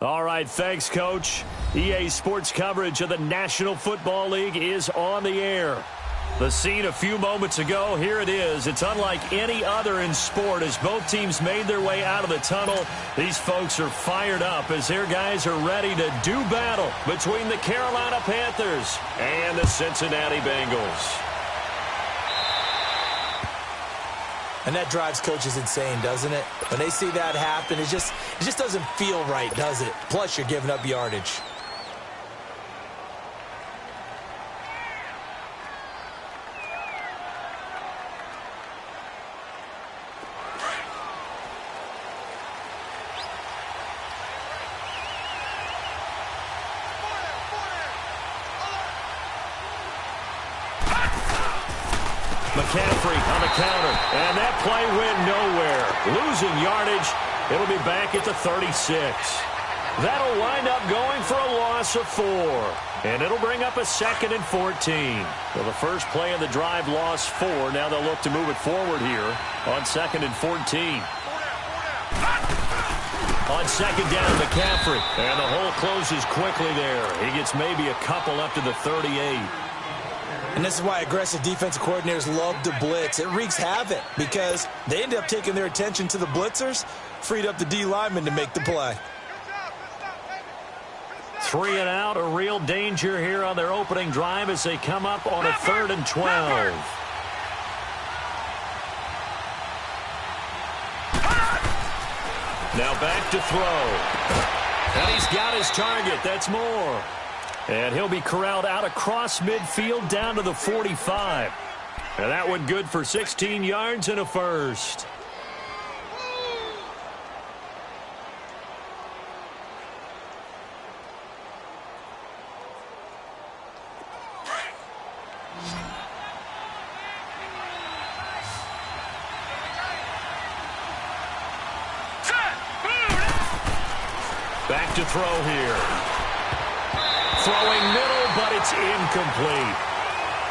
All right, thanks, Coach. EA Sports coverage of the National Football League is on the air. The scene a few moments ago, here it is. It's unlike any other in sport as both teams made their way out of the tunnel. These folks are fired up as their guys are ready to do battle between the Carolina Panthers and the Cincinnati Bengals. And that drives coaches insane, doesn't it? When they see that happen, it just doesn't feel right, does it? Plus, you're giving up yardage. McCaffrey on the counter, and that play went nowhere. Losing yardage, it'll be back at the 36. That'll wind up going for a loss of 4, and it'll bring up a 2nd and 14. Well, the first play of the drive lost 4. Now they'll look to move it forward here on 2nd and 14. On 2nd down, McCaffrey, and the hole closes quickly there. He gets maybe a couple up to the 38. And this is why aggressive defensive coordinators love to blitz. It wreaks havoc because they end up taking their attention to the blitzers, freed up the D lineman to make the play. 3 and out, a real danger here on their opening drive as they come up on a 3rd and 12. Now back to throw. And he's got his target. That's Moore. And he'll be corralled out across midfield down to the 45. And that one good for 16 yards and a first. Back to throw here. Throwing middle, but it's incomplete.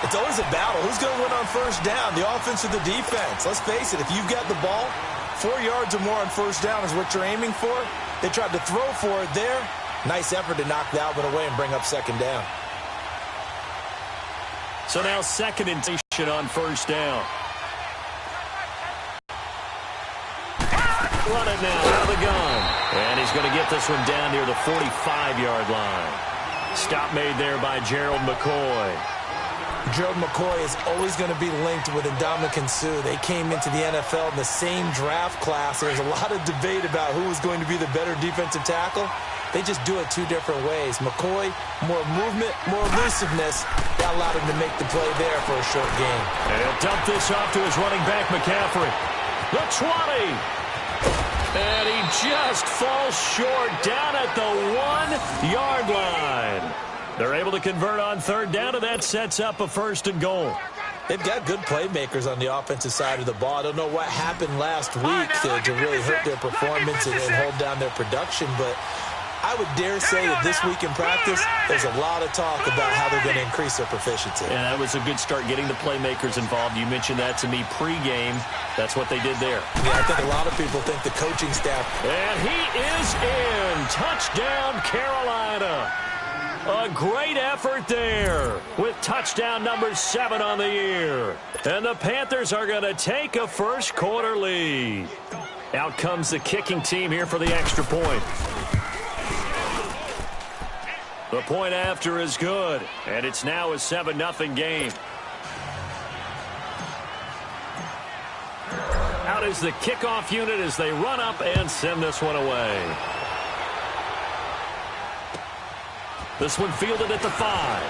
It's always a battle. Who's going to win on first down, the offense or the defense? Let's face it, if you've got the ball, 4 yards or more on first down is what you're aiming for. They tried to throw for it there. Nice effort to knock that one away and bring up 2nd down. So now 2nd and 10 on first down. Run it now out of the gun. And he's going to get this one down near the 45-yard line. Stop made there by Gerald McCoy. Gerald McCoy is always going to be linked with Ndamukong Suh. They came into the NFL in the same draft class. There's a lot of debate about who was going to be the better defensive tackle. They just do it 2 different ways. McCoy, more movement, more elusiveness. That allowed him to make the play there for a short gain. And he'll dump this off to his running back, McCaffrey. The 20. And he just falls short down at the 1-yard line. They're able to convert on 3rd down, and that sets up a 1st and goal. They've got good playmakers on the offensive side of the ball. I don't know what happened last week to really hurt their performance and hold down their production, but I would dare say that this week in practice, there's a lot of talk about how they're going to increase their proficiency. And that was a good start getting the playmakers involved. You mentioned that to me pregame. That's what they did there. Yeah, I think a lot of people think the coaching staff. And he is in. Touchdown, Carolina. A great effort there with touchdown number 7 on the year. And the Panthers are going to take a first quarter lead. Out comes the kicking team here for the extra point. The point after is good, and it's now a 7-0 game. Out is the kickoff unit as they run up and send this one away. This one fielded at the 5.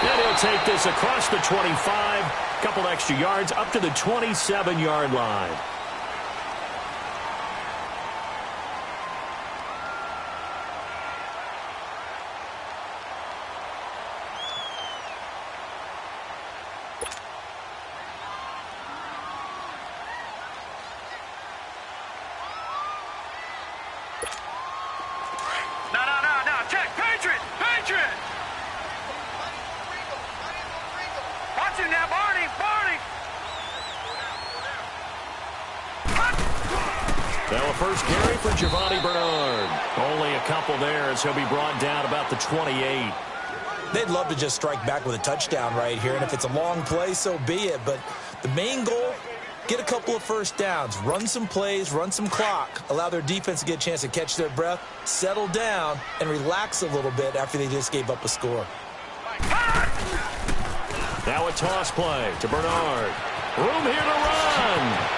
And he'll take this across the 25, couple extra yards up to the 27-yard line. first carry for Giovanni Bernard. Only a couple there as he'll be brought down about the 28. They'd love to just strike back with a touchdown right here, and if it's a long play, so be it. But the main goal, get a couple of first downs, run some plays, run some clock, allow their defense to get a chance to catch their breath, settle down, and relax a little bit after they just gave up a score. Now a toss play to Bernard. Room here to run.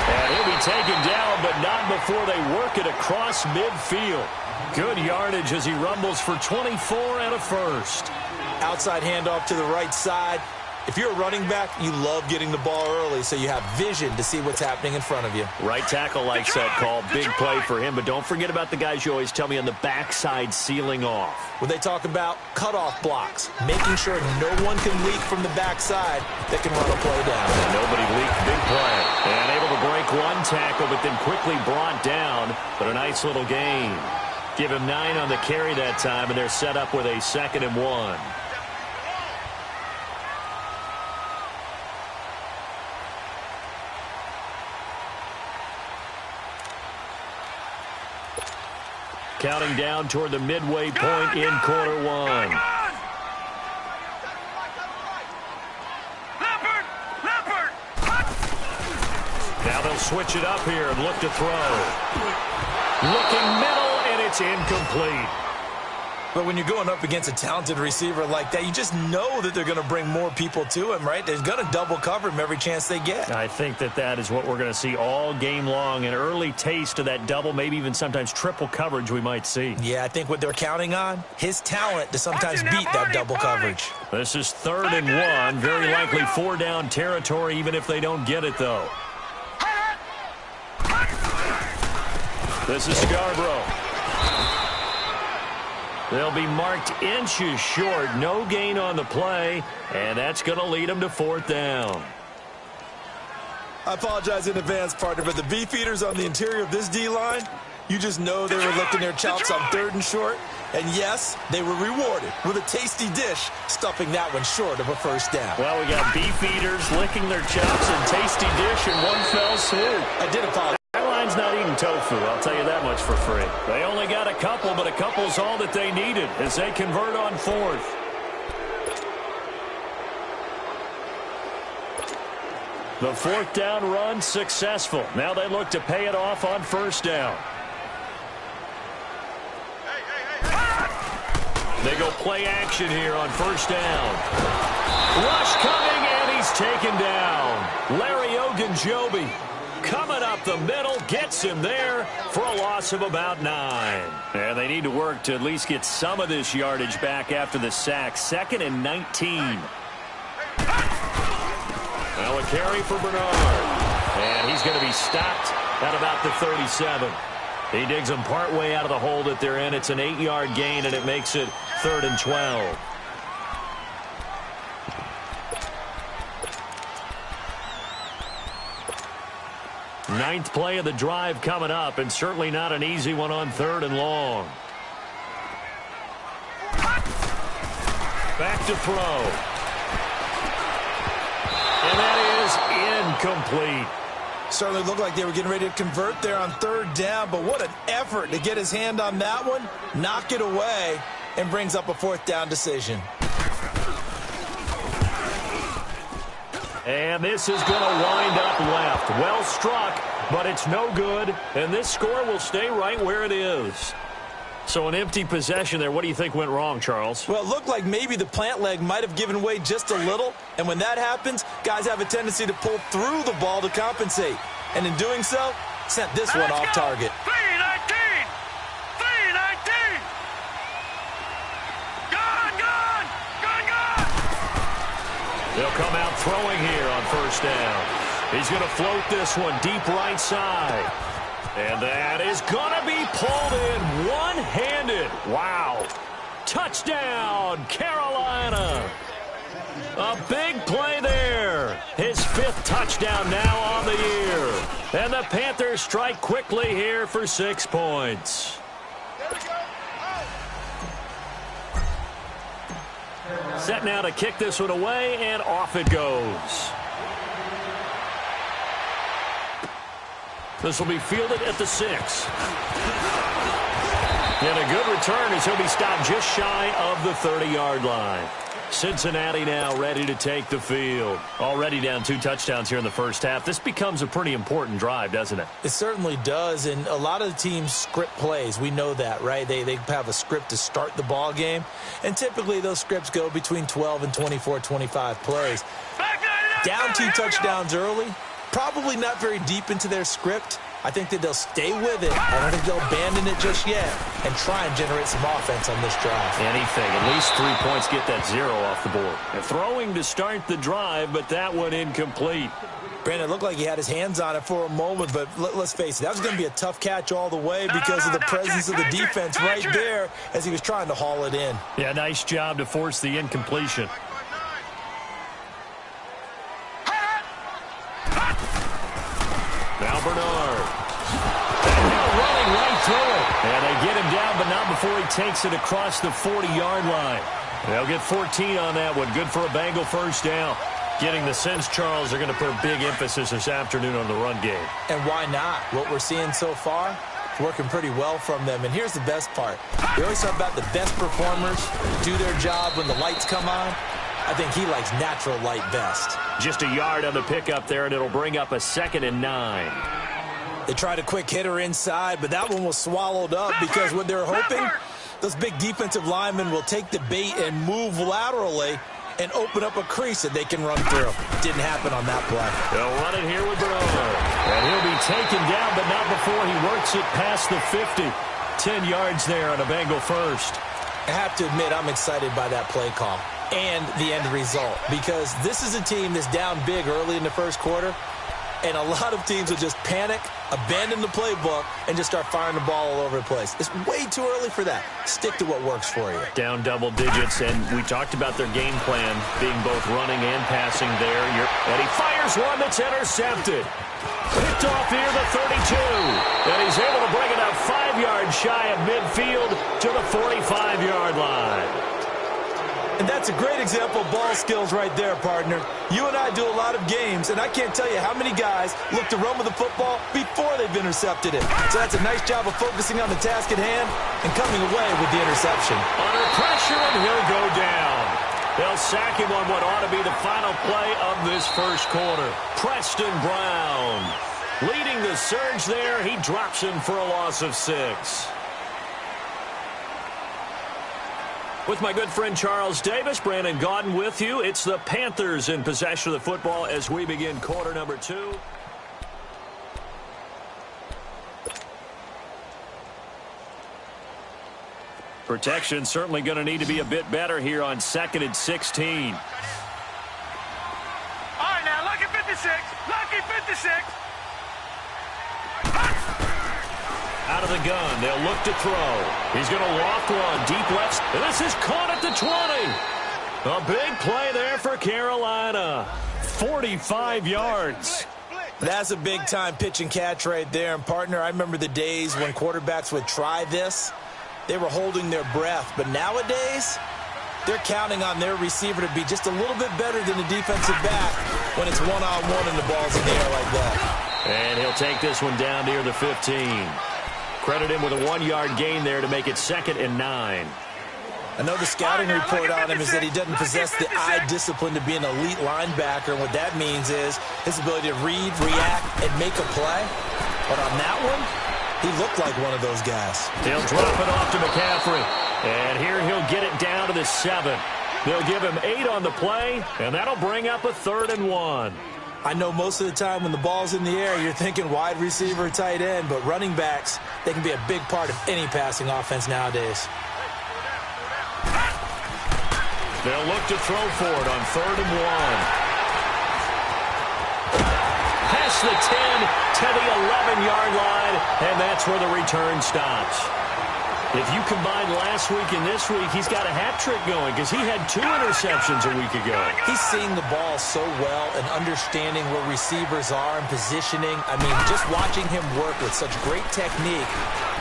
And he'll be taken down, but not before they work it across midfield. Good yardage as he rumbles for 24 and a first. Outside handoff to the right side. If you're a running back, you love getting the ball early so you have vision to see what's happening in front of you. Right tackle likes that call. Big play for him, but don't forget about the guys you always tell me on the backside sealing off. When they talk about cutoff blocks, making sure no one can leak from the backside that can run a play down. And nobody leaked. Big play. And able to break one tackle, but then quickly brought down. But a nice little gain. Give him 9 on the carry that time, and they're set up with a 2nd and 1. Counting down toward the midway point in quarter one. Now they'll switch it up here and look to throw. Looking middle, and it's incomplete. But when you're going up against a talented receiver like that, you just know that they're going to bring more people to him, right? They're going to double cover him every chance they get. I think that is what we're going to see all game long. An early taste of that double, maybe even sometimes triple coverage we might see. Yeah, I think what they're counting on, his talent to sometimes beat that double coverage. This is 3rd and 1. Very likely 4-down territory, even if they don't get it, though. This is Scarborough. They'll be marked inches short. No gain on the play, and that's going to lead them to 4th down. I apologize in advance, partner, but the beefeaters on the interior of this D-line, you just know they were licking their chops on 3rd and short. And yes, they were rewarded with a tasty dish, stuffing that one short of a 1st down. Well, we got beefeaters licking their chops and tasty dish in one fell swoop. I did apologize. Caroline's not eating tofu, I'll tell you that much for free. They only got a couple, but a couple's all that they needed as they convert on 4th. The 4th down run successful. Now they look to pay it off on 1st down. They go play action here on 1st down. Rush coming, and he's taken down. Larry Ogunjobi coming up the middle, gets him there for a loss of about 9. And they need to work to at least get some of this yardage back after the sack. 2nd and 19. Now a carry for Bernard. And he's going to be stopped at about the 37. He digs them partway out of the hole that they're in. It's an 8-yard gain, and it makes it 3rd and 12. Ninth play of the drive coming up, and certainly not an easy one on 3rd and long. Back to throw. And that is incomplete. Certainly looked like they were getting ready to convert there on 3rd down, but what an effort to get his hand on that one, knock it away, and brings up a 4th down decision. And this is going to wind up left. Well struck, but it's no good, and this score will stay right where it is. So an empty possession there. What do you think went wrong, Charles? Well, it looked like maybe the plant leg might have given way just a little, and when that happens, guys have a tendency to pull through the ball to compensate. And in doing so, sent this one off target. 3-19! 3-19! Gone! They'll come out throwing here on 1st down. He's going to float this one deep right side. And that is going to be pulled in one-handed. Wow. Touchdown, Carolina. A big play there. His 5th touchdown now on the year. And the Panthers strike quickly here for 6 points. Set now to kick this one away, and off it goes. This will be fielded at the 6. And a good return as he'll be stopped just shy of the 30-yard line. Cincinnati now ready to take the field. Already down 2 touchdowns here in the first half. This becomes a pretty important drive, doesn't it? It certainly does, and a lot of the teams script plays. We know that, right? They have a script to start the ball game, and typically those scripts go between 12 and 24, 25 plays. Down 2 touchdowns early, probably not very deep into their script. I think that they'll stay with it. I don't think they'll abandon it just yet and try and generate some offense on this drive. Anything. At least 3 points, get that 0 off the board. And throwing to start the drive, but that one incomplete. Brandon, it looked like he had his hands on it for a moment, but let's face it, that was going to be a tough catch all the way because of the presence of the defense right there as he was trying to haul it in. Yeah, nice job to force the incompletion. Now Bernard. And now running right through it. And they get him down, but not before he takes it across the 40-yard line. They'll get 14 on that one. Good for a Bengal first down. Getting the sense, Charles, are going to put a big emphasis this afternoon on the run game. And why not? What we're seeing so far, it's working pretty well from them. And here's the best part. We always talk about the best performers do their job when the lights come on. I think he likes natural light best. Just a yard on the pickup there, and it'll bring up a 2nd and 9. They tried a quick hitter inside, but that one was swallowed up because what they're hoping, those big defensive linemen will take the bait and move laterally and open up a crease that they can run through. Didn't happen on that play. They'll run it here with Bernard. And he'll be taken down, but not before he works it past the 50. 10 yards there on a Bengal first. I have to admit, I'm excited by that play call and the end result because this is a team that's down big early in the first quarter, and a lot of teams will just panic, abandon the playbook, and just start firing the ball all over the place. It's way too early for that. Stick to what works for you. Down double digits, and we talked about their game plan being both running and passing there. And he fires one that's intercepted. Picked off here, the 32. And he's able to bring it up 5 yards shy of midfield to the 45-yard line. And that's a great example of ball skills right there, partner. You and I do a lot of games, and I can't tell you how many guys look to run with the football before they've intercepted it. So that's a nice job of focusing on the task at hand and coming away with the interception. Under pressure, and he'll go down. They'll sack him on what ought to be the final play of this first quarter. Preston Brown leading the surge there. He drops him for a loss of 6. With my good friend Charles Davis, Brandon Gaudin with you. It's the Panthers in possession of the football as we begin quarter number 2. Protection certainly going to need to be a bit better here on 2nd and 16. All right, now, lucky 56. Lucky 56. Out of the gun, they'll look to throw. He's going to loft one, deep left. And this is caught at the 20. A big play there for Carolina. 45 yards. That's a big-time pitch and catch right there. And, partner, I remember the days when quarterbacks would try this. They were holding their breath. But nowadays, they're counting on their receiver to be just a little bit better than the defensive back when it's one-on-one and the ball's in the air like that. And he'll take this one down near the 15. Credit him with a 1-yard gain there to make it 2nd and 9. I know the scouting report on him is that he doesn't possess the eye discipline to be an elite linebacker. And what that means is his ability to read, react, and make a play. But on that one, he looked like one of those guys. They'll drop it off to McCaffrey. And here he'll get it down to the 7. They'll give him 8 on the play, and that'll bring up a 3rd and 1. I know most of the time when the ball's in the air, you're thinking wide receiver, tight end, but running backs, they can be a big part of any passing offense nowadays. They'll look to throw for it on 3rd and 1. Past the 10 to the 11-yard line, and that's where the return stops. If you combine last week and this week, he's got a hat trick going because he had 2 interceptions a week ago. He's seeing the ball so well and understanding where receivers are and positioning. I mean, just watching him work with such great technique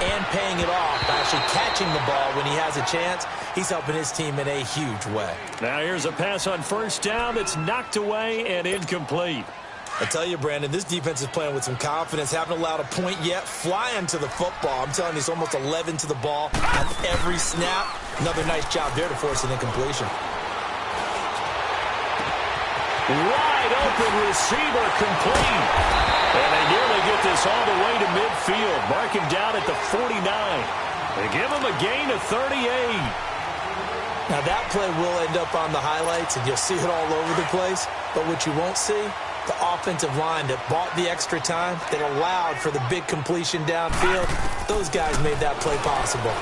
and paying it off by actually catching the ball when he has a chance, he's helping his team in a huge way. Now here's a pass on 1st down that's knocked away and incomplete. I tell you, Brandon, this defense is playing with some confidence. Haven't allowed a point yet. Flying to the football. I'm telling you, it's almost 11 to the ball on every snap. Another nice job there to force an incompletion. Wide open receiver complete. And they nearly get this all the way to midfield. Mark him down at the 49. They give him a gain of 38. Now that play will end up on the highlights, and you'll see it all over the place. But what you won't see, the offensive line that bought the extra time, that allowed for the big completion downfield, those guys made that play possible.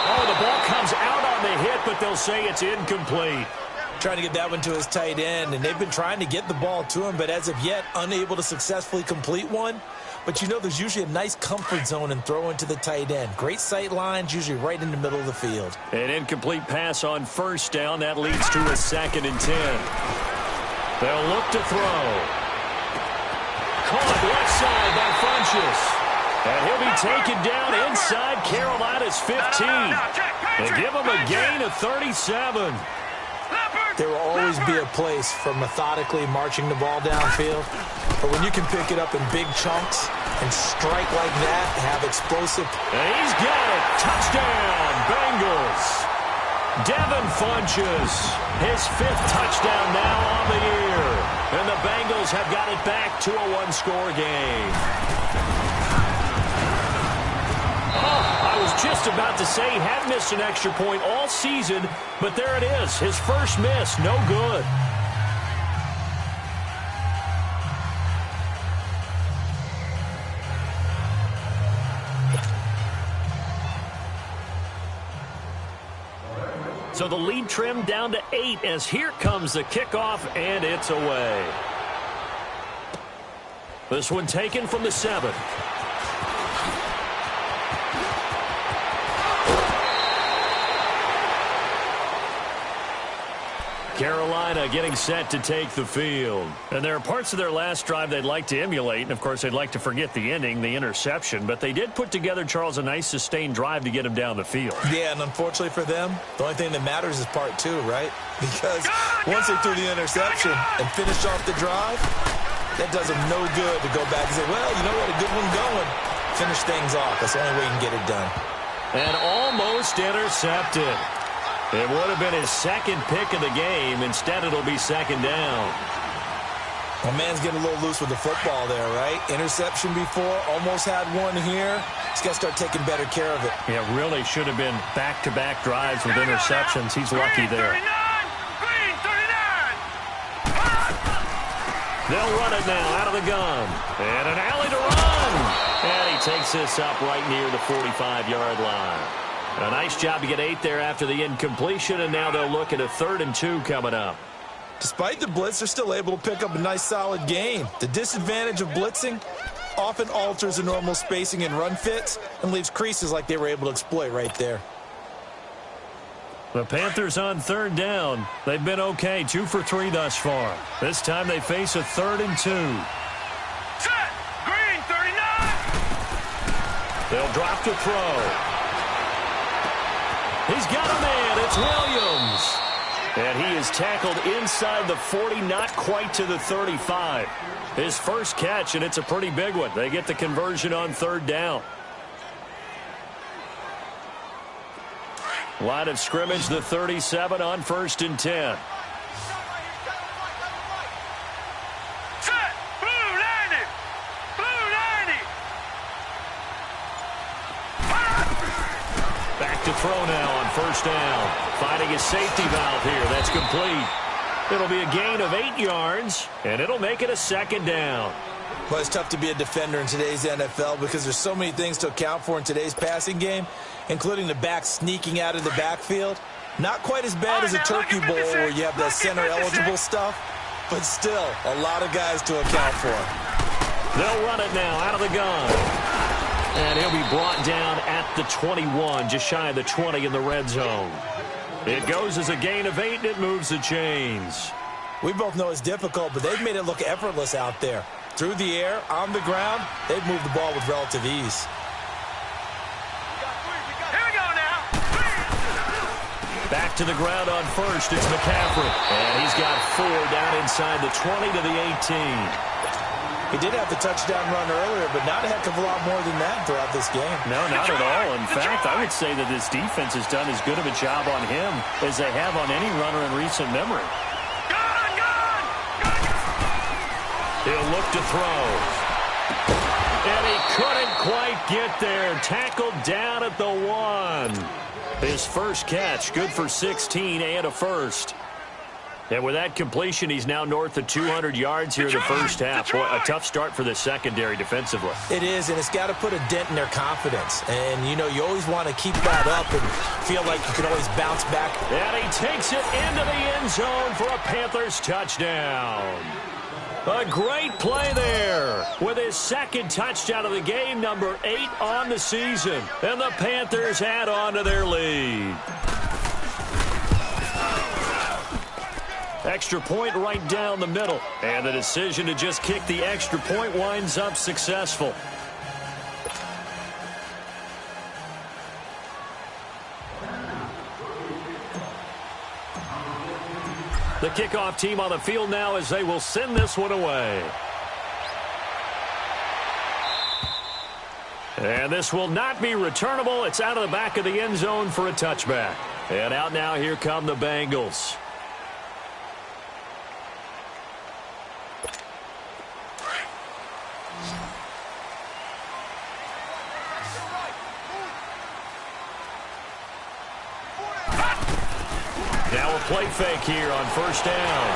Oh, the ball comes out on the hit, but they'll say it's incomplete. Trying to get that one to his tight end, and they've been trying to get the ball to him, but as of yet, unable to successfully complete one. But you know, there's usually a nice comfort zone in throwing to the tight end. Great sight lines, usually right in the middle of the field. An incomplete pass on first down. That leads to a 2nd and 10. They'll look to throw. Caught left side by Funchess. And he'll be taken down inside Carolina's 15. They give him a gain of 37. There will always be a place for methodically marching the ball downfield. But when you can pick it up in big chunks and strike like that, have explosive. And he's got it. Touchdown, Bengals. Devin Funchess, his 5th touchdown now on the year. And the Bengals have got it back to a 1-score game. I was just about to say he hadn't missed an extra point all season, but there it is. His first miss, no good. So the lead trimmed down to 8 as here comes the kickoff, and it's away. This one taken from the 7. Carolina getting set to take the field. And there are parts of their last drive they'd like to emulate. And, of course, they'd like to forget the ending, the interception. But they did put together, Charles, a nice sustained drive to get him down the field. Yeah, and unfortunately for them, the only thing that matters is part 2, right? Because once they threw the interception and finished off the drive, that does them no good to go back and say, well, you know what, a good one going. Finish things off. That's the only way you can get it done. And almost intercepted. It would have been his 2nd pick of the game. Instead, it'll be 2nd down. Well, man's getting a little loose with the football there, right? Interception before, almost had one here. He's got to start taking better care of it. Yeah, really should have been back-to-back drives with interceptions. He's lucky there. Green 39. They'll run it now out of the gun. And an alley to run. And he takes this up right near the 45-yard line. A nice job to get 8 there after the incompletion, and now they'll look at a 3rd and 2 coming up. Despite the blitz, they're still able to pick up a nice, solid gain. The disadvantage of blitzing often alters the normal spacing and run fits and leaves creases like they were able to exploit right there. The Panthers on 3rd down. They've been okay, 2 for 3 thus far. This time they face a 3rd and 2. Set. Green 39. They'll drop to throw. He's got a man. It's Williams. And he is tackled inside the 40, not quite to the 35. His first catch, and it's a pretty big one. They get the conversion on 3rd down. Line of scrimmage, the 37 on 1st and 10. Set. Blue 90. Blue 90. Back to throw now on 1st down. Finding his safety valve here. That's complete. It'll be a gain of 8 yards, and it'll make it a 2nd down. Well, it's tough to be a defender in today's NFL because there's so many things to account for in today's passing game, including the back sneaking out of the backfield. Not quite as bad as a turkey bowl where you have that center-eligible stuff, but still a lot of guys to account for. They'll run it now out of the gun. And he'll be brought down at the 21, just shy of the 20 in the red zone. It goes as a gain of 8, and it moves the chains. We both know it's difficult, but they've made it look effortless out there. Through the air, on the ground, they've moved the ball with relative ease. Here we go now. Back to the ground on first. It's McCaffrey. And he's got 4 down inside the 20 to the 18. He did have the touchdown run earlier, but not a heck of a lot more than that throughout this game. No, not at all. In fact, I would say that this defense has done as good of a job on him as they have on any runner in recent memory. He'll look to throw. And he couldn't quite get there. Tackled down at the 1. His first catch, good for 16 and a first. And with that completion, he's now north of 200 yards here in the first half. Boy, a tough start for the secondary defensively. It is, and it's got to put a dent in their confidence. And, you know, you always want to keep that up and feel like you can always bounce back. And he takes it into the end zone for a Panthers touchdown. A great play there with his second touchdown of the game, number 8 on the season. And the Panthers add on to their lead. Extra point right down the middle. And the decision to just kick the extra point winds up successful. The kickoff team on the field now as they will send this one away. And this will not be returnable. It's out of the back of the end zone for a touchback. And out now, here come the Bengals. Now a play fake here on first down.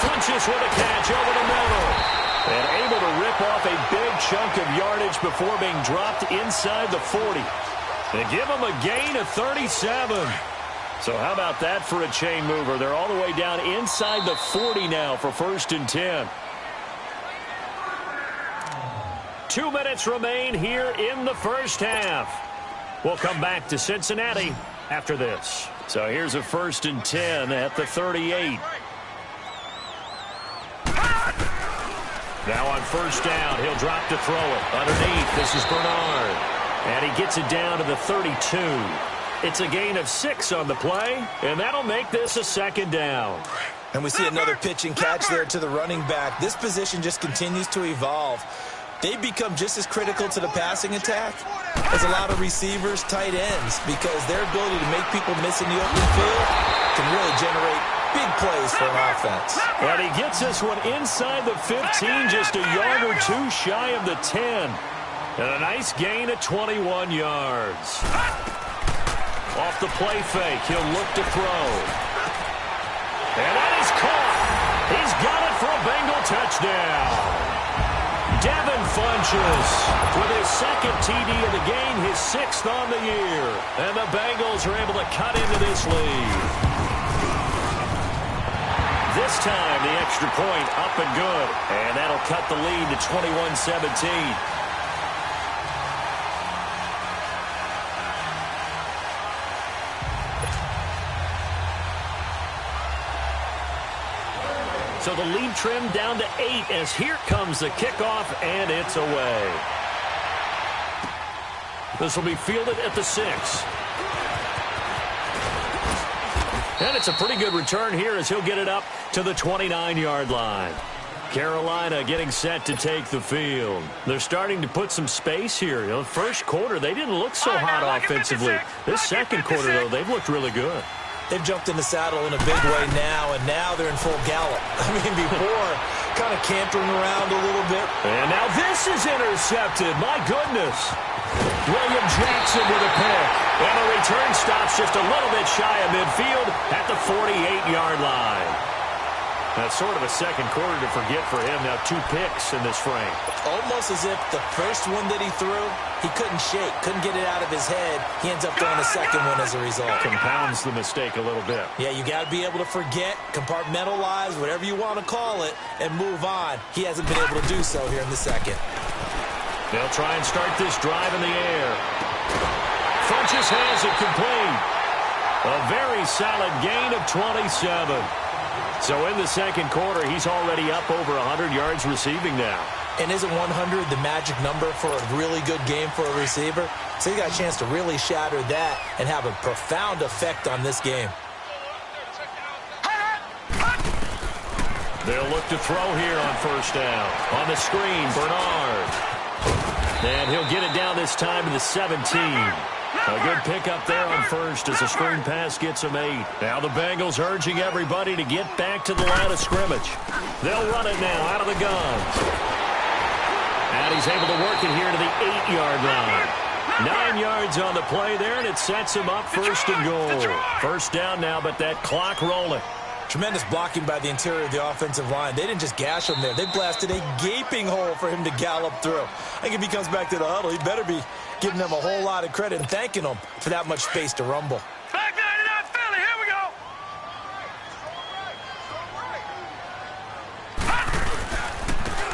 Funches with a catch over the middle. And able to rip off a big chunk of yardage before being dropped inside the 40. They give him a gain of 37. So how about that for a chain mover? They're all the way down inside the 40 now for 1st and 10. 2 minutes remain here in the first half. We'll come back to Cincinnati after this. So here's a 1st and 10 at the 38. Now on first down, he'll drop to throw it. Underneath, this is Bernard. And he gets it down to the 32. It's a gain of 6 on the play, and that'll make this a 2nd down. And we see another pitch and catch there to the running back. This position just continues to evolve. They become just as critical to the passing attack as a lot of receivers, tight ends, because their ability to make people miss in the open field can really generate big plays for an offense. And he gets this one inside the 15, just a yard or 2 shy of the 10. And a nice gain of 21 yards. Off the play fake, he'll look to throw. And that is caught. He's got it for a Bengal touchdown. Devin Funches with his 2nd TD of the game, his 6th on the year. And the Bengals are able to cut into this lead. This time, the extra point up and good. And that'll cut the lead to 21-17. So the lead trimmed down to 8 as here comes the kickoff, and it's away. This will be fielded at the 6. And it's a pretty good return here as he'll get it up to the 29-yard line. Carolina getting set to take the field. They're starting to put some space here. You know, first quarter, they didn't look so hot offensively. This second quarter, though, they've looked really good. They've jumped in the saddle in a big way now, and now they're in full gallop. I mean, before, kind of cantering around a little bit. And now this is intercepted. My goodness. William Jackson with a pick. And the return stops just a little bit shy of midfield at the 48-yard line. That's sort of a second quarter to forget for him. Now 2 picks in this frame. Almost as if the first one that he threw, he couldn't shake, couldn't get it out of his head. He ends up throwing a second one as a result. Compounds the mistake a little bit. Yeah, you got to be able to forget, compartmentalize, whatever you want to call it, and move on. He hasn't been able to do so here in the second. They'll try and start this drive in the air. Funches has it complete. A very solid gain of 27. So in the second quarter, he's already up over 100 yards receiving now. And isn't 100 the magic number for a really good game for a receiver? So he got a chance to really shatter that and have a profound effect on this game. They'll look to throw here on first down. On the screen, Bernard. And he'll get it down this time to the 17. A good pickup there on first as the screen pass gets him 8. Now the Bengals urging everybody to get back to the line of scrimmage. They'll run it now out of the guns. And he's able to work it here to the 8-yard line. 9 yards on the play there, and it sets him up first and goal. First down now, but that clock rolling. Tremendous blocking by the interior of the offensive line. They didn't just gash him there. They blasted a gaping hole for him to gallop through. I think if he comes back to the huddle, he better be giving them a whole lot of credit and thanking them for that much space to rumble. Back 99 Philly, here we go.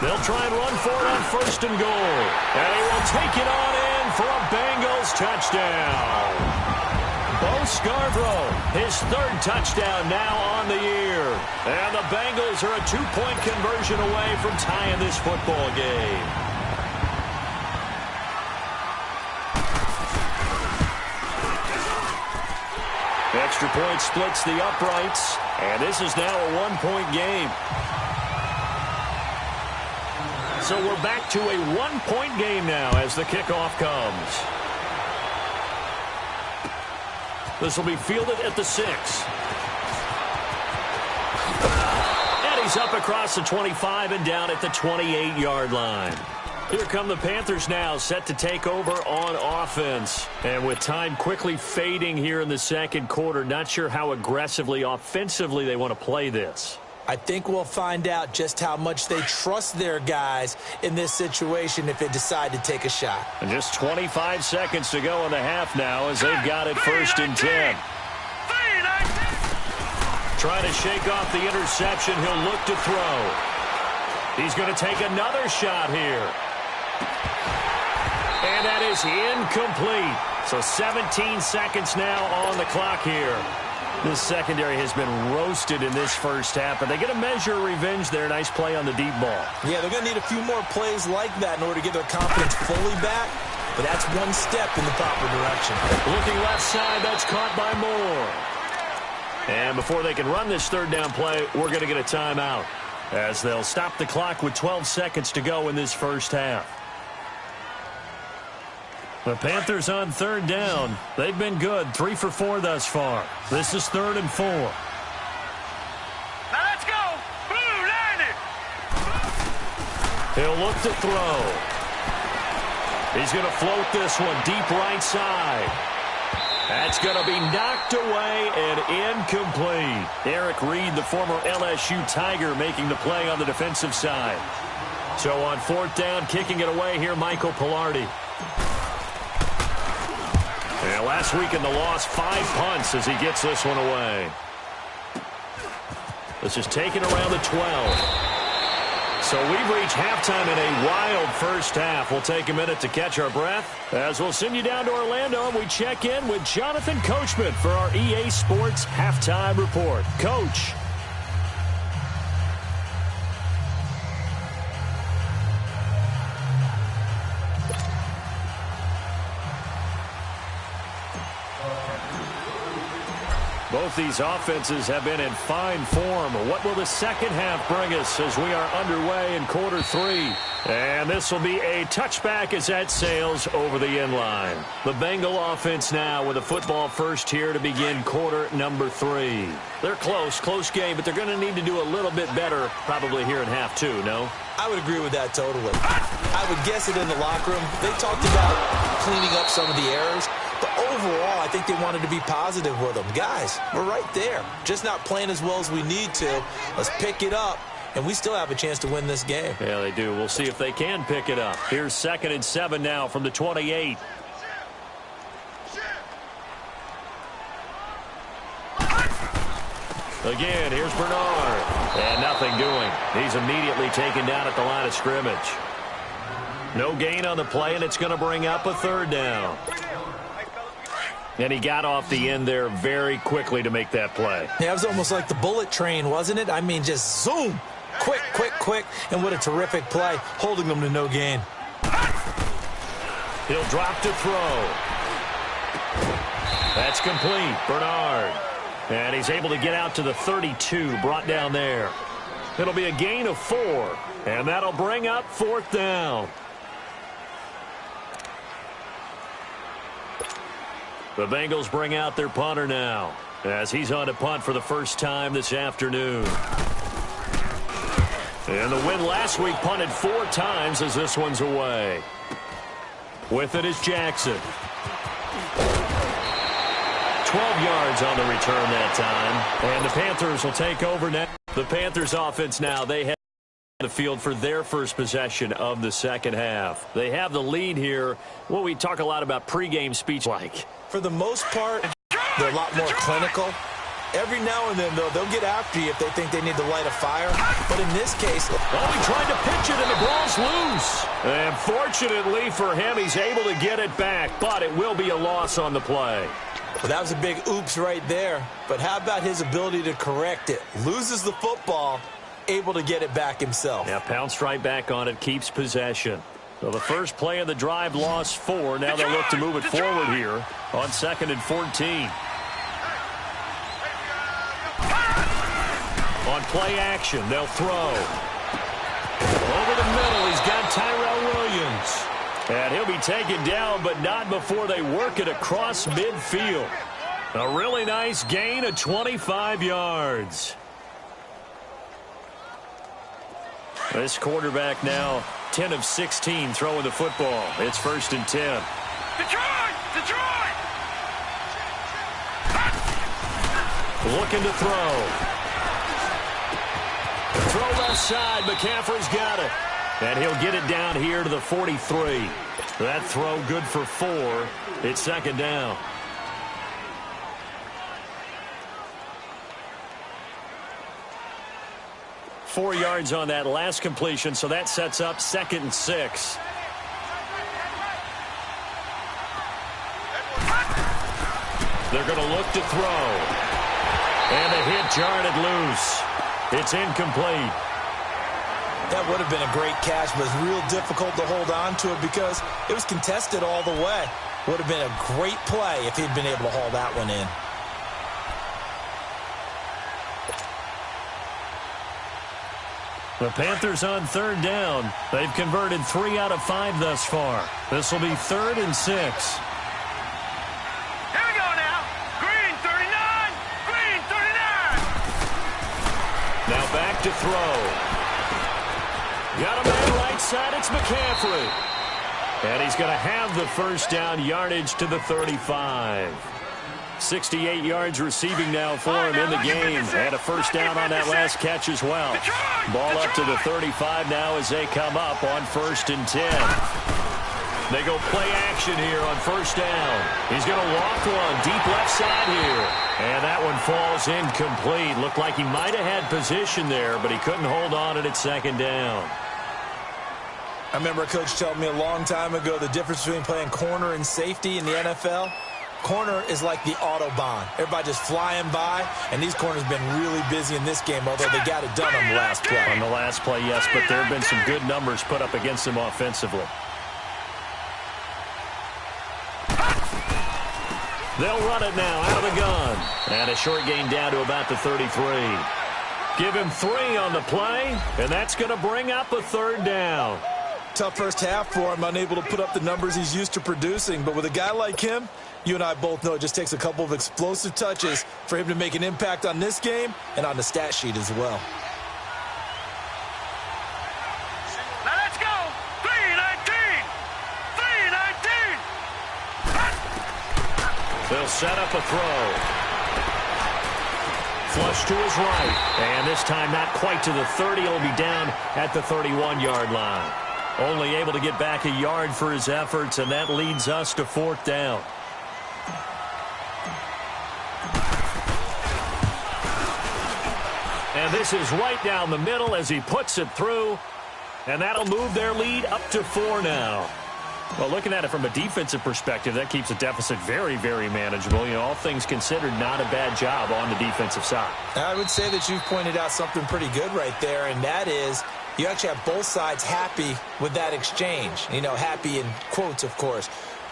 They'll try and run for it on first and goal. And he will take it on in for a Bengals touchdown. Bo Scarborough, his 3rd touchdown now on the year. And the Bengals are a 2-point conversion away from tying this football game. Extra point splits the uprights, and this is now a 1-point game. So we're back to a 1-point game now as the kickoff comes. This will be fielded at the 6. And he's up across the 25 and down at the 28-yard line. Here come the Panthers now, set to take over on offense. And with time quickly fading here in the second quarter, not sure how aggressively, offensively they want to play this. I think we'll find out just how much they trust their guys in this situation if they decide to take a shot. And just 25 seconds to go in the half now as they've got it first and 10. Trying to shake off the interception. He'll look to throw. He's going to take another shot here. And that is incomplete. So 17 seconds now on the clock here. This secondary has been roasted in this first half, but they get a measure of revenge there. Nice play on the deep ball. Yeah, they're going to need a few more plays like that in order to get their confidence fully back, but that's one step in the proper direction. Looking left side, that's caught by Moore. And before they can run this 3rd down play, we're going to get a timeout as they'll stop the clock with 12 seconds to go in this first half. The Panthers on 3rd down. They've been good, 3 for 4 thus far. This is 3rd and 4. Now let's go. Blue, line it. He'll look to throw. He's going to float this one deep right side. That's going to be knocked away and incomplete. Eric Reed, the former LSU Tiger, making the play on the defensive side. So on 4th down, kicking it away here, Michael Pilardi. And last week in the loss, 5 punts as he gets this one away. This is taken around the 12. So we've reached halftime in a wild first half. We'll take a minute to catch our breath as we'll send you down to Orlando and we check in with Jonathan Coachman for our EA Sports Halftime Report. Coach. Both these offenses have been in fine form. What will the second half bring us as we are underway in quarter 3? And this will be a touchback as that sails over the end line. The Bengal offense now with a football first here to begin quarter number 3. They're close game, but they're going to need to do a little bit better probably here in half 2, no? I would agree with that totally. I would guess it in the locker room. They talked about cleaning up some of the errors. But overall, I think they wanted to be positive with them. Guys, we're right there. Just not playing as well as we need to. Let's pick it up, and we still have a chance to win this game. Yeah, they do. We'll see if they can pick it up. Here's 2nd and 7 now from the 28. Again, here's Bernard. And nothing doing. He's immediately taken down at the line of scrimmage. No gain on the play, and it's going to bring up a 3rd down. And he got off the end there very quickly to make that play. Yeah, it was almost like the bullet train, wasn't it? I mean, just zoom. Quick, and what a terrific play, holding them to no gain. He'll drop to throw. That's complete. Bernard. And he's able to get out to the 32, brought down there. It'll be a gain of 4, and that'll bring up 4th down. The Bengals bring out their punter now, as he's on to punt for the first time this afternoon. And the win last week punted 4 times as this one's away. With it is Jackson. 12 yards on the return that time. And the Panthers will take over now. The Panthers offense now, they have the field for their first possession of the second half. They have the lead here. Well, we talk a lot about pregame speech like. For the most part, they're a lot more clinical. Every now and then, though, they'll get after you if they think they need to light a fire. But in this case... Oh, he tried to pitch it, and the ball's loose. And fortunately for him, he's able to get it back. But it will be a loss on the play. Well, that was a big oops right there. But how about his ability to correct it? Loses the football, able to get it back himself. Yeah, pounced right back on it, keeps possession. So the first play of the drive lost 4. Now they'll look to move it forward here on 2nd and 14. On play action, they'll throw. Over the middle, he's got Tyrell Williams. And he'll be taken down, but not before they work it across midfield. A really nice gain of 25 yards. This quarterback now 10 of 16 throwing the football. It's 1st and 10. Detroit! Looking to throw. Throw left side. McCaffrey's got it. And he'll get it down here to the 43. That throw good for 4. It's 2nd down. Four yards on that last completion, so that sets up 2nd and 6. They're going to look to throw. And the hit jarred it loose. It's incomplete. That would have been a great catch, but it's real difficult to hold on to it because it was contested all the way. Would have been a great play if he'd been able to haul that one in. The Panthers on 3rd down. They've converted 3 out of 5 thus far. This will be 3rd and 6. Here we go now. Green 39. Green 39. Now back to throw. Got a man right side. It's McCaffrey. And he's going to have the first down, yardage to the 35. 68 yards receiving now for him in the game. And a first down on that last catch as well. Ball up to the 35 now as they come up on 1st and 10. They go play action here on 1st down. He's going to walk one deep left side here. And that one falls incomplete. Looked like he might have had position there, but he couldn't hold on it at 2nd down. I remember a coach telling me a long time ago the difference between playing corner and safety in the NFL. Corner is like the Autobahn. Everybody just flying by, and these corners have been really busy in this game, although they got it done on the last play. On the last play, yes, but there have been some good numbers put up against them offensively. They'll run it now out of the gun. And a short gain down to about the 33. Give him 3 on the play, and that's going to bring up a 3rd down. Tough first half for him, unable to put up the numbers he's used to producing. But with a guy like him, you and I both know it just takes a couple of explosive touches for him to make an impact on this game and on the stat sheet as well. Now let's go. 319. 319. They'll set up a throw. Flush to his right. And this time not quite to the 30. He'll be down at the 31-yard line. Only able to get back a yard for his efforts, and that leads us to 4th down. And this is right down the middle as he puts it through, and that'll move their lead up to 4 now. Well, looking at it from a defensive perspective, that keeps a deficit very, very manageable. You know, all things considered, not a bad job on the defensive side. I would say that you've pointed out something pretty good right there, and that is you actually have both sides happy with that exchange. You know, happy in quotes, of course.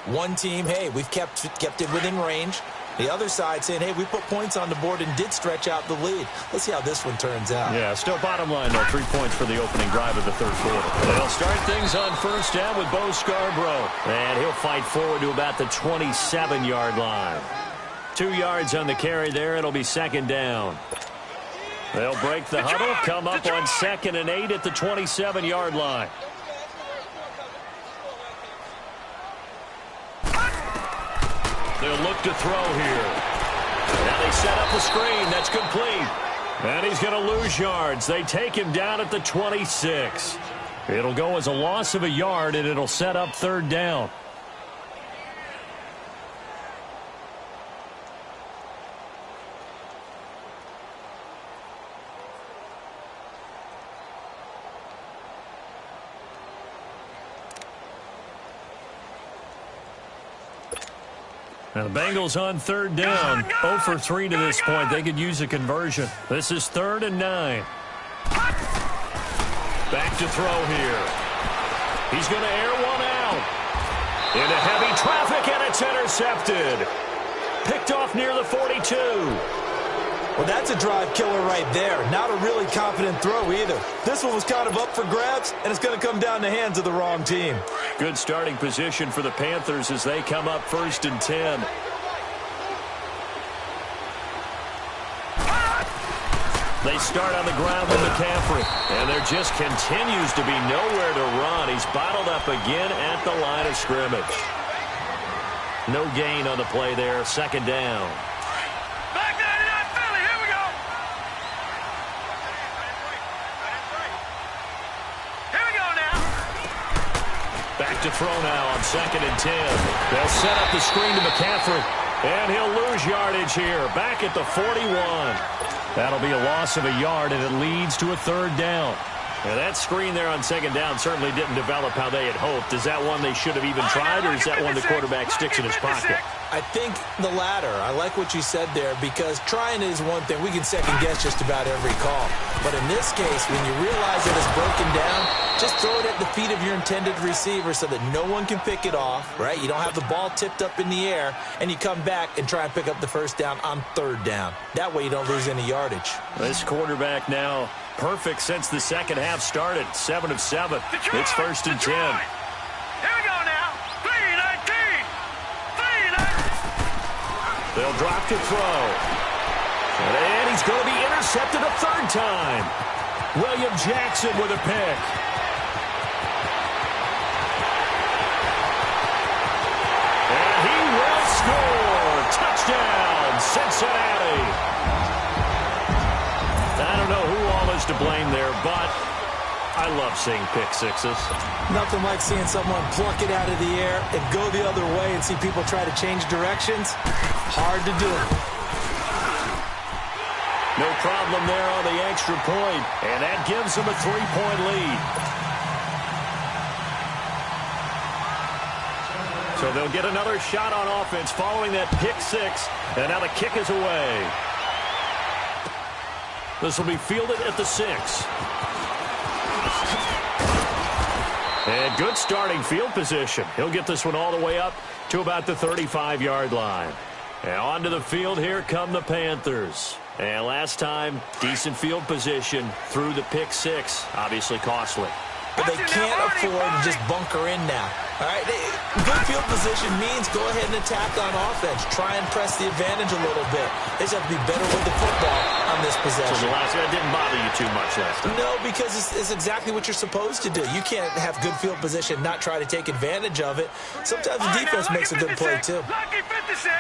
One team, hey, we've kept it within range. The other side saying, hey, we put points on the board and did stretch out the lead. Let's see how this one turns out. Yeah, still bottom line, though, 3 points for the opening drive of the third quarter. They'll start things on first down with Bo Scarborough. And he'll fight forward to about the 27-yard line. 2 yards on the carry there. It'll be second down. They'll break the huddle, come up on 2nd and 8 at the 27-yard line. They'll look to throw here. Now they set up the screen. That's complete. And he's going to lose yards. They take him down at the 26. It'll go as a loss of a yard, and it'll set up third down. Now the Bengals on third down. 0 for 3 to this point. They could use a conversion. This is 3rd and 9. Back to throw here. He's going to air one out. Into heavy traffic, and it's intercepted. Picked off near the 42. Well, that's a drive killer right there. Not a really confident throw either. This one was kind of up for grabs, and it's going to come down in the hands of the wrong team. Good starting position for the Panthers as they come up 1st and 10. They start on the ground with McCaffrey, and there just continues to be nowhere to run. He's bottled up again at the line of scrimmage. No gain on the play there. Second down. Back to throw now on 2nd and 10. They'll set up the screen to McCaffrey, and he'll lose yardage here. Back at the 41. That'll be a loss of a yard, and it leads to a third down. And that screen there on 2nd down certainly didn't develop how they had hoped. Is that one they should have even tried, or is that one the quarterback sticks in his pocket? I think the latter. I like what you said there, because trying is one thing. We can second-guess just about every call. But in this case, when you realize that it's broken down, just throw it at the feet of your intended receiver so that no one can pick it off, right? You don't have the ball tipped up in the air, and you come back and try and pick up the first down on 3rd down. That way you don't lose any yardage. This quarterback now perfect since the second half started. 7 of 7. It's 1st and 10. Here we go now. 3-19. 3-19. They'll drop to throw. And he's going to be intercepted a 3rd time. William Jackson with a pick. And he will score. Touchdown, Cincinnati. I don't know who all is to blame there, but I love seeing pick sixes. Nothing like seeing someone pluck it out of the air and go the other way and see people try to change directions. Hard to do. No problem there on the extra point, and that gives them a 3-point lead. So they'll get another shot on offense following that pick six, and now the kick is away. This will be fielded at the 6. And good starting field position. He'll get this one all the way up to about the 35-yard line. And onto the field, here come the Panthers. And last time, decent field position through the pick six. Obviously costly. But they can't afford to just bunker in now. All right, good field position means go ahead and attack on offense. Try and press the advantage a little bit. They just have to be better with the football on this possession. So that didn't bother you too much last time? No, because it's exactly what you're supposed to do. You can't have good field position, not try to take advantage of it. Sometimes the defense makes a good play, too. Lucky 56.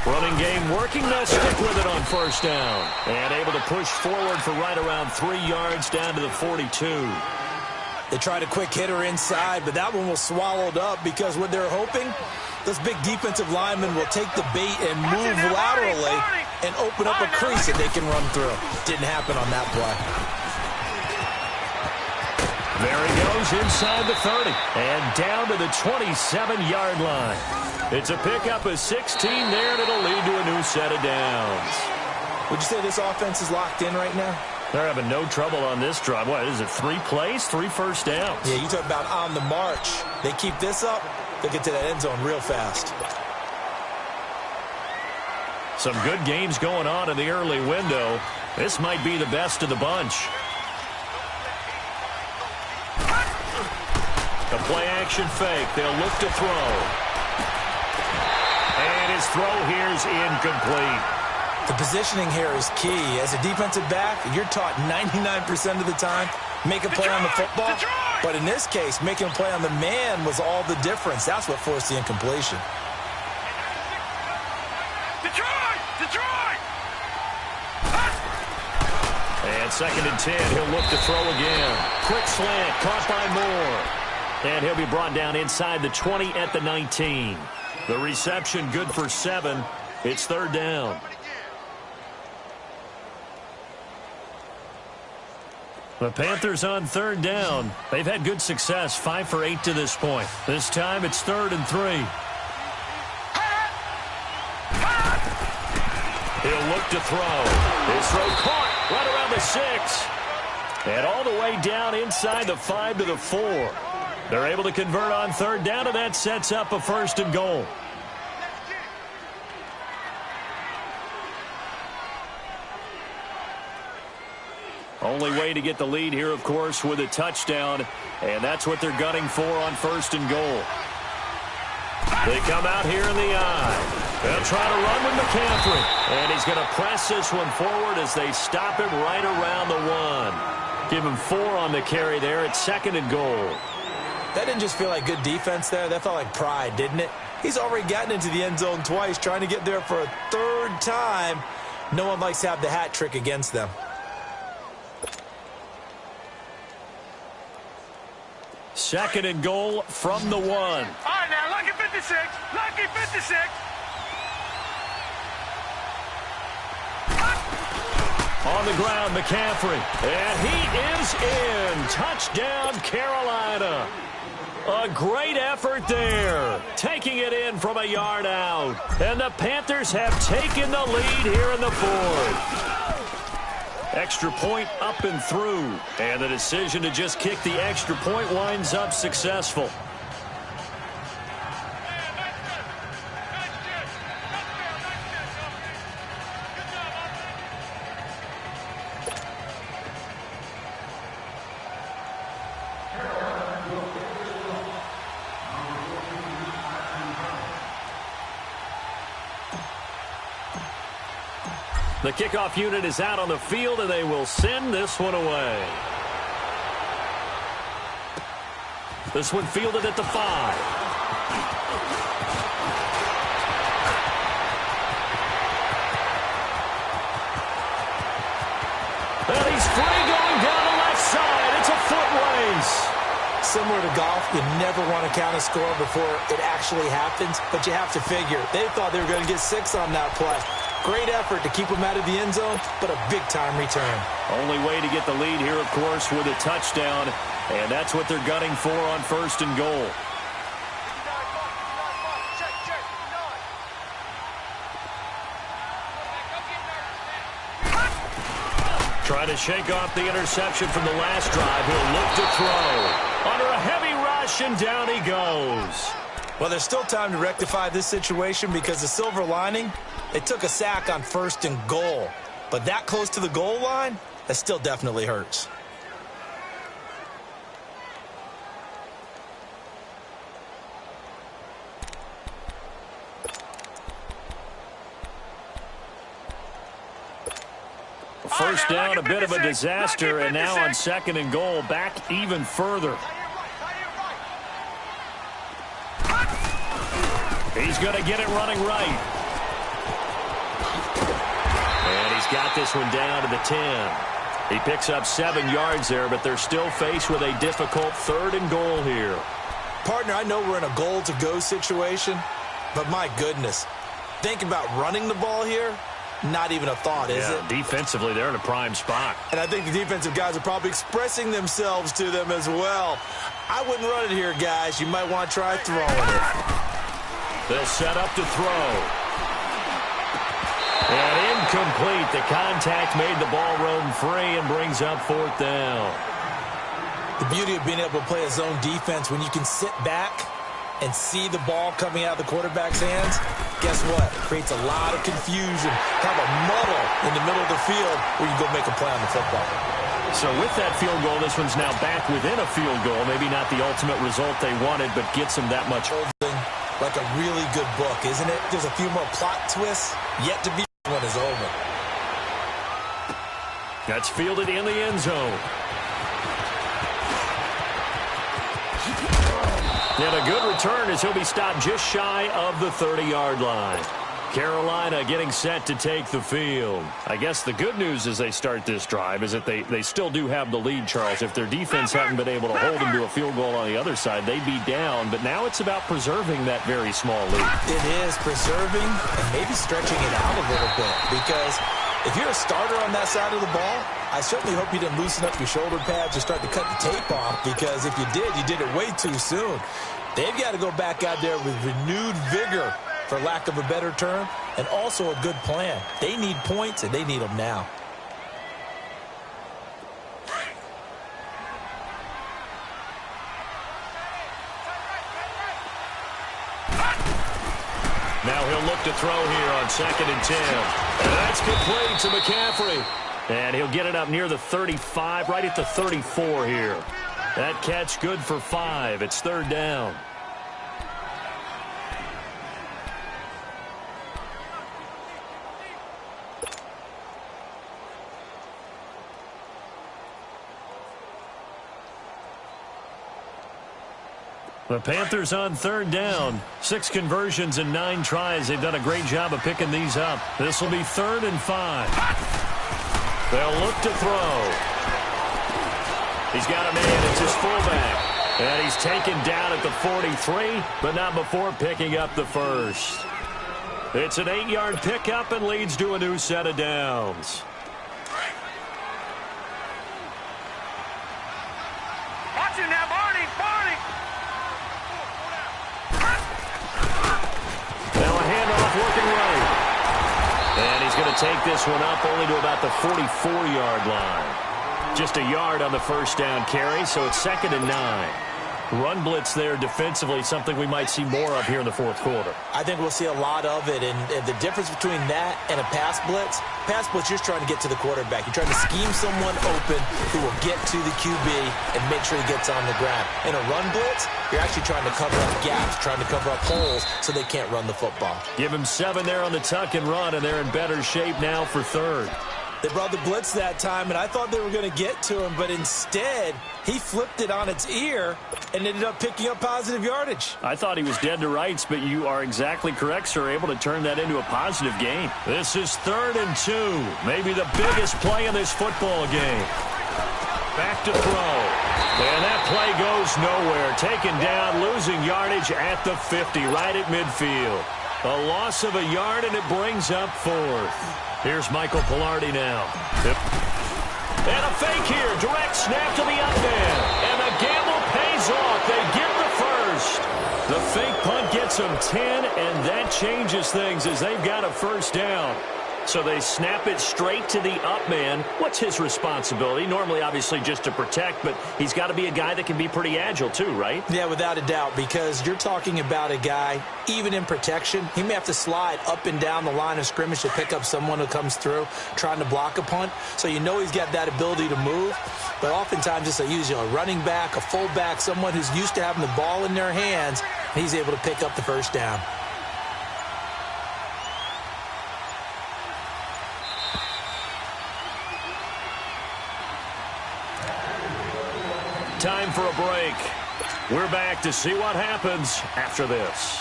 Running game working. They'll stick with it on first down. And able to push forward for right around 3 yards down to the 42. They tried a quick hitter inside, but that one was swallowed up because what they're hoping, this big defensive lineman will take the bait and move laterally and open up a crease that they can run through. Didn't happen on that play. There he goes inside the 30 and down to the 27-yard line. It's a pickup of 16 there, and it'll lead to a new set of downs. Would you say this offense is locked in right now? They're having no trouble on this drive. What is it, 3 plays, 3 first downs? Yeah, you talk about on the march. They keep this up, they'll get to that end zone real fast. Some good games going on in the early window. This might be the best of the bunch. The play-action fake. They'll look to throw. And his throw here's incomplete. The positioning here is key. As a defensive back, you're taught 99% of the time, make a play on the football. But in this case, making a play on the man was all the difference. That's what forced the incompletion. And 2nd and 10, he'll look to throw again. Quick slant, caught by Moore. And he'll be brought down inside the 20 at the 19. The reception good for 7. It's 3rd down. The Panthers on 3rd down. They've had good success, 5 for 8 to this point. This time it's 3rd and 3. He'll look to throw. His throw caught right around the 6. And all the way down inside the 5 to the 4. They're able to convert on 3rd down, and that sets up a 1st and goal. Only way to get the lead here, of course, with a touchdown, and that's what they're gunning for on 1st and goal. They come out here in the eye. They'll try to run with McCaffrey, and he's going to press this one forward as they stop him right around the 1. Give him 4 on the carry there at 2nd and goal. That didn't just feel like good defense there. That felt like pride, didn't it? He's already gotten into the end zone twice, trying to get there for a 3rd time. No one likes to have the hat trick against them. 2nd and goal from the 1. All right, now, lucky 56. Lucky 56. On the ground, McCaffrey. And he is in. Touchdown, Carolina. A great effort there. Taking it in from a yard out. And the Panthers have taken the lead here in the 4th. Extra point up and through. And the decision to just kick the extra point winds up successful. The kickoff unit is out on the field, and they will send this one away. This one fielded at the 5. And he's free going down the left side. It's a foot race. Similar to golf, you never want to count a score before it actually happens, but you have to figure. They thought they were going to get 6 on that play. Great effort to keep them out of the end zone, but a big-time return. Only way to get the lead here, of course, with a touchdown, and that's what they're gunning for on 1st and goal. Trying to shake off the interception from the last drive. He'll look to throw. Under a heavy rush, and down he goes. Well, there's still time to rectify this situation because the silver lining, they took a sack on 1st and goal. But that close to the goal line, that still definitely hurts. First down, a bit of a disaster, and now on 2nd and goal, back even further. He's going to get it running right. And he's got this one down to the 10. He picks up 7 yards there, but they're still faced with a difficult 3rd and goal here. Partner, I know we're in a goal-to-go situation, but my goodness, think about running the ball here. Not even a thought, is it? Defensively, they're in a prime spot. And I think the defensive guys are probably expressing themselves to them as well. I wouldn't run it here, guys. You might want to try throwing it. They'll set up to throw. And incomplete. The contact made the ball roam free and brings up 4th down. The beauty of being able to play a zone defense when you can sit back and see the ball coming out of the quarterback's hands, guess what? It creates a lot of confusion, kind of a muddle in the middle of the field where you go make a play on the football. So with that field goal, this one's now back within a field goal. Maybe not the ultimate result they wanted, but gets them that much. Like a really good book, isn't it? There's a few more plot twists yet to be. One is over. That's fielded in the end zone. And a good return as he'll be stopped just shy of the 30-yard line. Carolina getting set to take the field. I guess the good news as they start this drive is that they still do have the lead, Charles. If their defense hadn't been able to hold them to a field goal on the other side, they'd be down. But now it's about preserving that very small lead. It is preserving and maybe stretching it out a little bit. Because if you're a starter on that side of the ball, I certainly hope you didn't loosen up your shoulder pads or start to cut the tape off. Because if you did it way too soon. They've got to go back out there with renewed vigor, for lack of a better term, and also a good plan. They need points, and they need them now. Now he'll look to throw here on 2nd and 10. And that's complete to McCaffrey. And he'll get it up near the 35, right at the 34 here. That catch good for 5. It's 3rd down. The Panthers on 3rd down. 6 conversions and 9 tries. They've done a great job of picking these up. This will be 3rd and 5. They'll look to throw. He's got a man. It's his fullback. And he's taken down at the 43, but not before picking up the first. It's an 8-yard pickup and leads to a new set of downs. Watch it now, Barney! Barney! Now a handoff working right. And he's going to take this one up only to about the 44-yard line. Just a yard on the first down carry, so it's 2nd and 9. Run blitz there defensively, something we might see more of here in the 4th quarter. I think we'll see a lot of it, and the difference between that and a pass blitz, you're just trying to get to the quarterback. You're trying to scheme someone open who will get to the QB and make sure he gets on the ground. In a run blitz, you're actually trying to cover up gaps, trying to cover up holes so they can't run the football. Give him 7 there on the tuck and run, and they're in better shape now for 3rd. They brought the blitz that time, and I thought they were going to get to him, but instead, he flipped it on its ear and ended up picking up positive yardage. I thought he was dead to rights, but you are exactly correct, sir, able to turn that into a positive gain. This is 3rd and 2, maybe the biggest play in this football game. Back to throw, and that play goes nowhere. Taken down, losing yardage at the 50, right at midfield. A loss of a yard, and it brings up 4th. Here's Michael Pilardi now. And a fake here. Direct snap to the up man. And the gamble pays off. They get the first. The fake punt gets them 10, and that changes things as they've got a first down. So they snap it straight to the up man. What's his responsibility? Normally, obviously, just to protect, but he's got to be a guy that can be pretty agile too, right? Yeah, without a doubt, because you're talking about a guy, even in protection, he may have to slide up and down the line of scrimmage to pick up someone who comes through trying to block a punt. So you know he's got that ability to move, but oftentimes it's a running back, a fullback, someone who's used to having the ball in their hands, and he's able to pick up the first down. Time for a break. We're back to see what happens after this.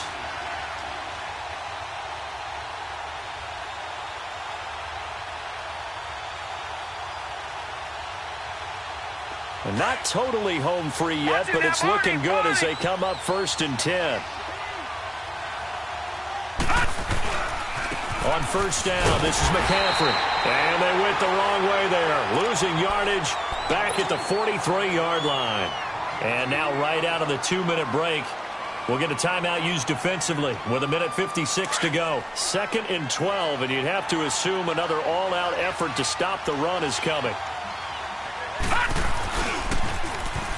And not totally home free yet, but it's looking good as they come up 1st and 10. On first down, this is McCaffrey. And they went the wrong way there. Losing yardage back at the 43-yard line. And now right out of the 2-minute break, we'll get a timeout used defensively with 1:56 to go. 2nd and 12, and you'd have to assume another all-out effort to stop the run is coming.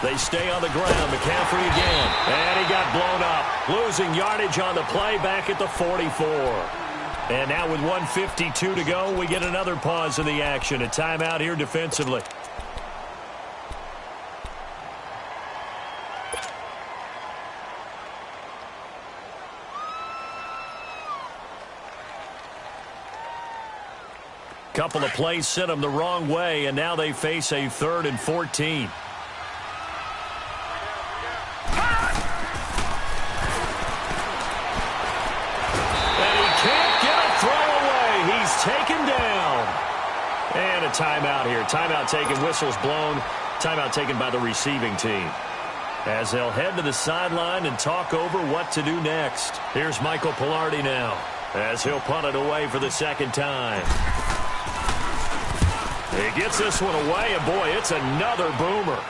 They stay on the ground. McCaffrey again. And he got blown up. Losing yardage on the play back at the 44. And now with 1:52 to go, we get another pause in the action. A timeout here defensively. Couple of plays sent them the wrong way, and now they face a 3rd and 14. Taken down. And a timeout here. Timeout taken, whistles blown. Timeout taken by the receiving team. As they'll head to the sideline and talk over what to do next. Here's Michael Pilardi now as he'll punt it away for the 2nd time. He gets this one away, and boy, it's another boomer.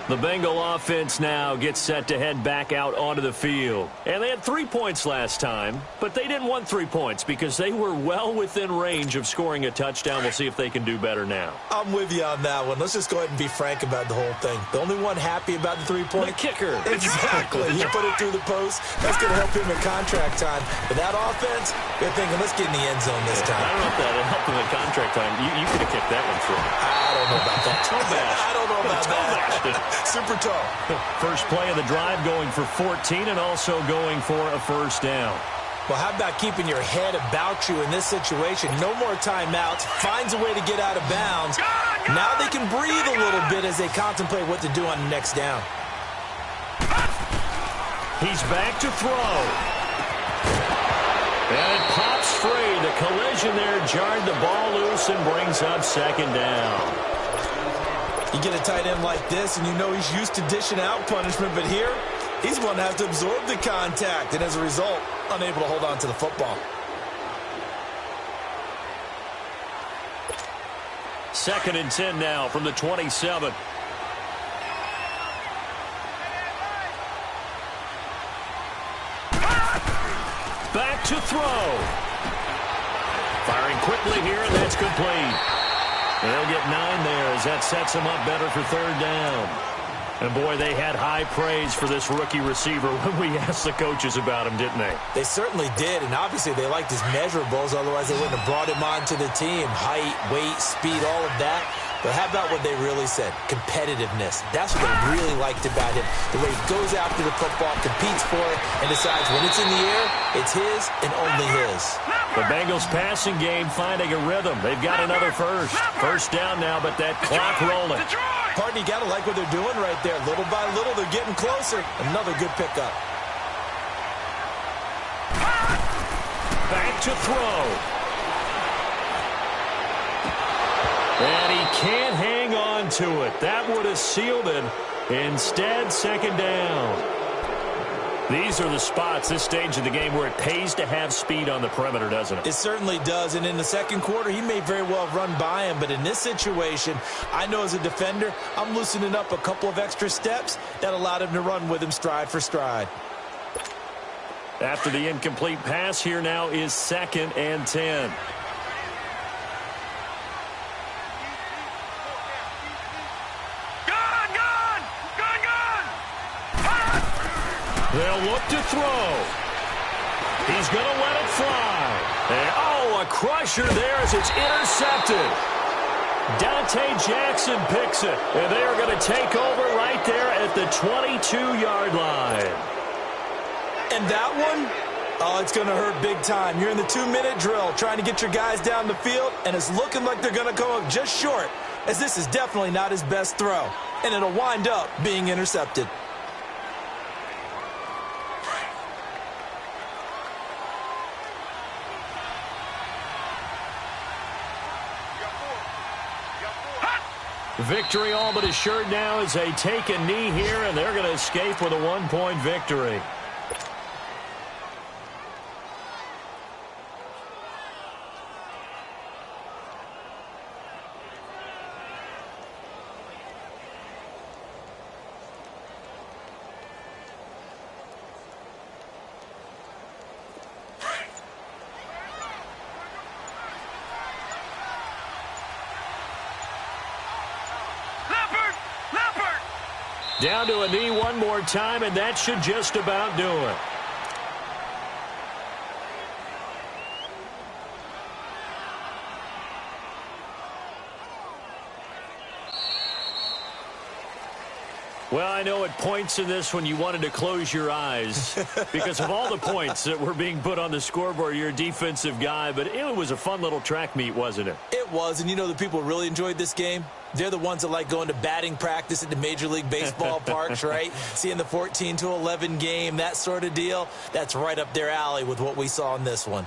The Bengal offense now gets set to head back out onto the field. And they had 3 points last time, but they didn't want 3 points because they were well within range of scoring a touchdown. We'll see if they can do better now. I'm with you on that one. Let's just go ahead and be frank about the whole thing. The only one happy about the 3-point? The kicker. Exactly. He put it through the post. That's going to help him in contract time. But that offense, they're thinking, let's get in the end zone this time. I don't know if that helped him in contract time. You could have kicked that one through. I don't know about that. I don't know about that. Super tall. First play of the drive going for 14 and also going for a first down. Well, how about keeping your head about you in this situation? No more timeouts. Finds a way to get out of bounds. Now they can breathe a little bit as they contemplate what to do on the next down. He's back to throw. And it pops free. The collision there jarred the ball loose and brings up 2nd down. You get a tight end like this, and you know he's used to dishing out punishment, but here, he's going to have to absorb the contact, and as a result, unable to hold on to the football. 2nd and 10 now from the 27. Back to throw. Firing quickly here, and that's complete. They'll get 9 there as that sets them up better for 3rd down. And, boy, they had high praise for this rookie receiver when we asked the coaches about him, didn't they? They certainly did, and obviously they liked his measurables. Otherwise, they wouldn't have brought him onto the team. Height, weight, speed, all of that. But how about what they really said? Competitiveness. That's what they really liked about him. The way he goes after the football, competes for it, and decides when it's in the air, it's his and only his. The Bengals passing game finding a rhythm. They've got another first. First down now, but that clock rolling. Pardon, you got to like what they're doing right there. Little by little, they're getting closer. Another good pickup. Back to throw. And he can't hang on to it. That would have sealed it. Instead, 2nd down. These are the spots, this stage of the game, where it pays to have speed on the perimeter, doesn't it? It certainly does. And in the 2nd quarter, he may very well have run by him. But in this situation, I know as a defender, I'm loosening up a couple of extra steps that allowed him to run with him stride for stride. After the incomplete pass, here now is 2nd and 10. They'll look to throw. He's going to let it fly. And, oh, a crusher there as it's intercepted. Dante Jackson picks it. And they are going to take over right there at the 22-yard line. And that one, oh, it's going to hurt big time. You're in the 2-minute drill trying to get your guys down the field, and it's looking like they're going to come up just short, as this is definitely not his best throw. And it'll wind up being intercepted. Victory all but assured now as they take a knee here, and they're going to escape with a 1-point victory. Down to a knee one more time, and that should just about do it. Well, I know at points in this when you wanted to close your eyes because of all the points that were being put on the scoreboard. You're a defensive guy, but it was a fun little track meet, wasn't it? It was, and you know the people who really enjoyed this game? They're the ones that like going to batting practice at the Major League Baseball parks, right? Seeing the 14-11 game, that sort of deal. That's right up their alley with what we saw in this one.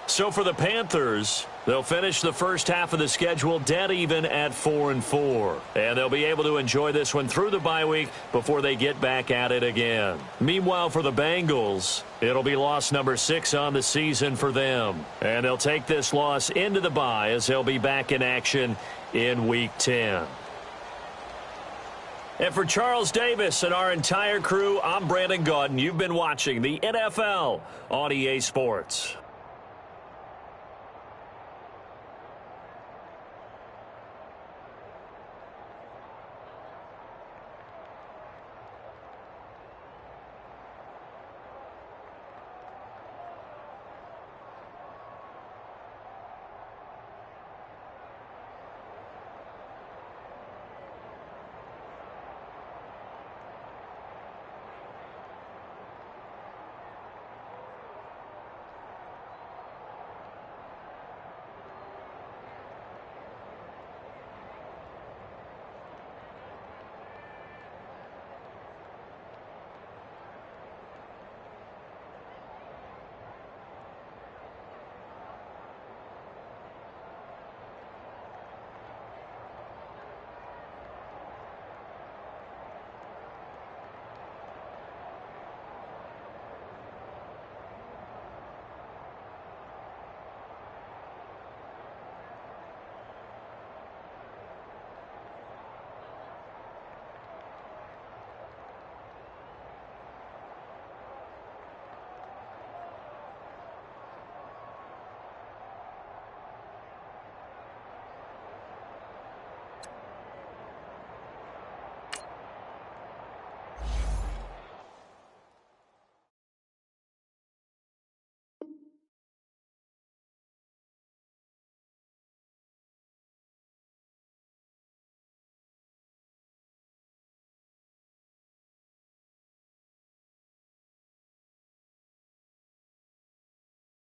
So for the Panthers, they'll finish the first half of the schedule dead even at 4-4. And they'll be able to enjoy this one through the bye week before they get back at it again. Meanwhile, for the Bengals, it'll be loss number 6 on the season for them. And they'll take this loss into the bye as they'll be back in action in Week 10. And for Charles Davis and our entire crew, I'm Brandon Gaudin. You've been watching the NFL on EA Sports.